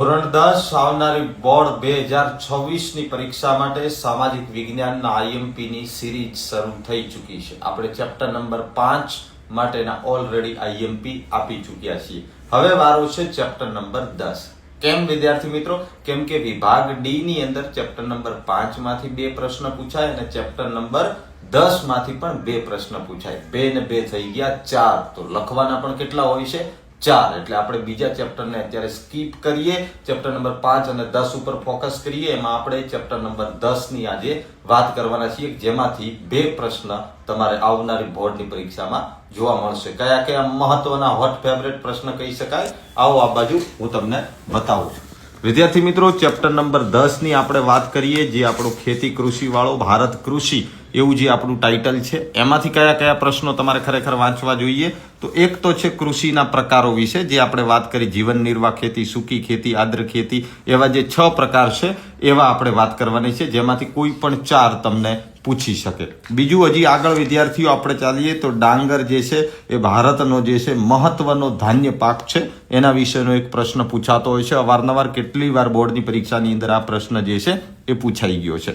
ધોરણ 10 આવનારી બોર્ડ 2026 ની પરીક્ષા માટે સામાજિક વિજ્ઞાનના આઈએમપી ની સિરીઝ શરૂ થઈ ચૂકી છે. આપણે ચેપ્ટર નંબર 5 માટેના ઓલરેડી આઈએમપી આપી ચૂક્યા છીએ. હવે વારો છે ચેપ્ટર નંબર 10. કેમ વિદ્યાર્થી મિત્રો? કેમ કે વિભાગ ડી ની અંદર ચેપ્ટર નંબર 5 માંથી 2 પ્રશ્ન પૂછાય અને ચેપ્ટર નંબર 10 માંથી પણ 2 પ્રશ્ન પૂછાય. 2 ને 2 થઈ ગયા 4. તો લખવાના પણ કેટલા હોય છે? 4. એટલે આપણે બીજા ચેપ્ટરને અત્યારે સ્કીપ કરીએ, ચેપ્ટર નંબર 5 અને 10 ઉપર ફોકસ કરીએ. એમાં આપણે ચેપ્ટર નંબર 10 ની આજે વાત કરવાના છીએ, જેમાંથી 2 પ્રશ્ન તમારે આવનારી બોર્ડની પરીક્ષામાં જોવા મળશે. કયા કયા મહત્વના હોટ ફેવરેટ પ્રશ્ન કહી શકાય, આવો આ બાજુ હું તમને બતાવું છું. વિદ્યાર્થી મિત્રો, ચેપ્ટર નંબર 10 ની આપણે વાત કરીએ, જે આપણું ખેતી કૃષિ વાળો ભારત કૃષિ એવું જે આપણું ટાઇટલ છે. એમાંથી કયા કયા પ્રશ્નો તમારે ખરેખર વાંચવા જોઈએ? તો એક તો છે કૃષિના પ્રકારો વિશે, જે આપણે વાત કરી, જીવન નિર્વાહ ખેતી, સૂકી ખેતી, આદ્ર ખેતી, એવા જે 6 પ્રકાર છે એવા આપણે વાત કરવાની છે, જેમાંથી કોઈ પણ 4 તમને પૂછી શકે. બીજું, હજી આગળ વિદ્યાર્થીઓ આપણે ચાલીએ તો ડાંગર જે છે એ ભારતનો જે છે મહત્વનો ધાન્ય પાક છે, એના વિશેનો એક પ્રશ્ન પૂછાતો હોય છે અવારનવાર. કેટલી વાર બોર્ડની પરીક્ષાની અંદર આ પ્રશ્ન જે છે એ પૂછાઈ ગયો છે.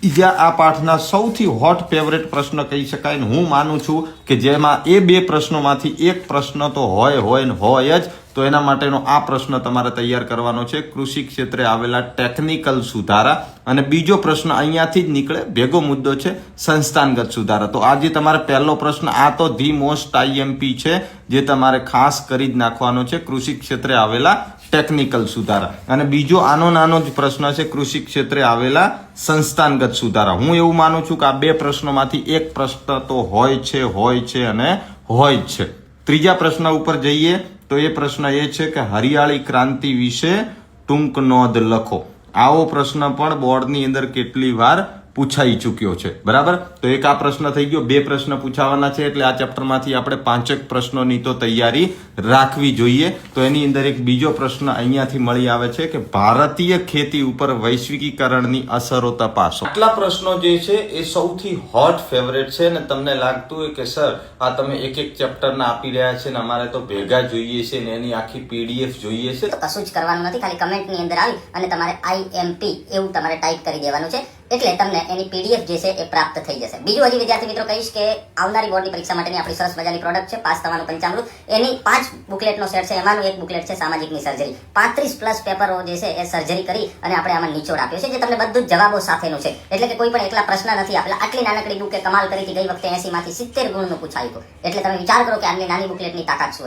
બીજા આ પાઠના સૌથી હોટ ફેવરેટ પ્રશ્ન કહી શકાય, ને હું માનું છું કે જેમાં એ 2 પ્રશ્નોમાંથી એક પ્રશ્ન તો હોય જ, તો એના માટેનો આ પ્રશ્ન તમારે તૈયાર કરવાનો છે. કૃષિ ક્ષેત્રે આવેલા ટેકનિકલ સુધારા, અને બીજો પ્રશ્ન અહીંયાથી જ નીકળે, ભેગો મુદ્દો છે સંસ્થાનગત સુધારા. તો આજે તમારે પહેલો પ્રશ્ન, આ તો ધી મોસ્ટ આઈએમપી છે, જે તમારે ખાસ કરી જ નાખવાનો છે, કૃષિ ક્ષેત્રે આવેલા ટેકનિકલ સુધારા. અને બીજો આનો નાનો જ પ્રશ્ન છે, કૃષિ ક્ષેત્રે આવેલા સંસ્થાનગત સુધારા. હું એવું માનું છું કે આ 2 પ્રશ્નોમાંથી એક પ્રશ્ન તો હોય છે અને હોય જ છે. ત્રીજા પ્રશ્ન ઉપર જઈએ તો એ પ્રશ્ન એ છે કે હરિયાળી ક્રાંતિ વિશે ટૂંક નોંધ લખો. આવો પ્રશ્ન પણ બોર્ડની અંદર કેટલી વાર પૂછાઈ ચૂક્યો છે, બરાબર? તો એક આ પ્રશ્ન થઈ ગયો. 2 પ્રશ્ન પૂછાવાના છે, એટલે આ ચેપ્ટરમાંથી આપણે 5 પ્રશ્નોની તો તૈયારી રાખવી જોઈએ. તો એની અંદર એક બીજો પ્રશ્ન અહીંયાથી મળી આવે છે કે ભારતીય ખેતી ઉપર વૈશ્વિકીકરણની અસરો તપાસો. આટલા પ્રશ્નો જે છે એ સૌથી હોટ ફેવરેટ છે, અને તમને લાગતું હોય કે સર આ તમે એક ચેપ્ટરના આપી રહ્યા છે ને અમારે તો ભેગા જોઈએ છે ને એની આખી પીડીએફ જોઈએ છે. કશું જ કરવાનું નથી, ખાલી કમેન્ટની અંદર આવી અને તમારે આઈએમપી એવું તમારે ટાઈપ કરી દેવાનું છે, એટલે તમને એની પીડીએફ જે છે એ પ્રાપ્ત થઈ જશે. બીજું હજી વિદ્યાર્થી મિત્રો કહીશ કે આવનારી બોર્ડની પરીક્ષા માટેની આપણી સરસ મજાની પ્રોડક્ટ છે પાસ થવાનું પંચામૃત. એની 5 બુકલેટનો સેટ છે, એમાંનું એક બુકલેટ છે સામાજિકની સર્જરી. 35+ પેપરો જે છે એ સર્જરી કરી અને આપણે આમાં નિચોડ આપ્યો છે, જે તમને બધું જ જવાબો સાથેનું છે. એટલે કે કોઈ પણ એકલા પ્રશ્ન નથી આપેલા. આટલી નાનકડી બુકે કમાલ કરી હતી, ગઈ વખતે 80 માંથી 70 ગુણનું પૂછાયું હતું. એટલે તમે વિચાર કરો કે આટલી નાની બુકલેટની તાકાત શું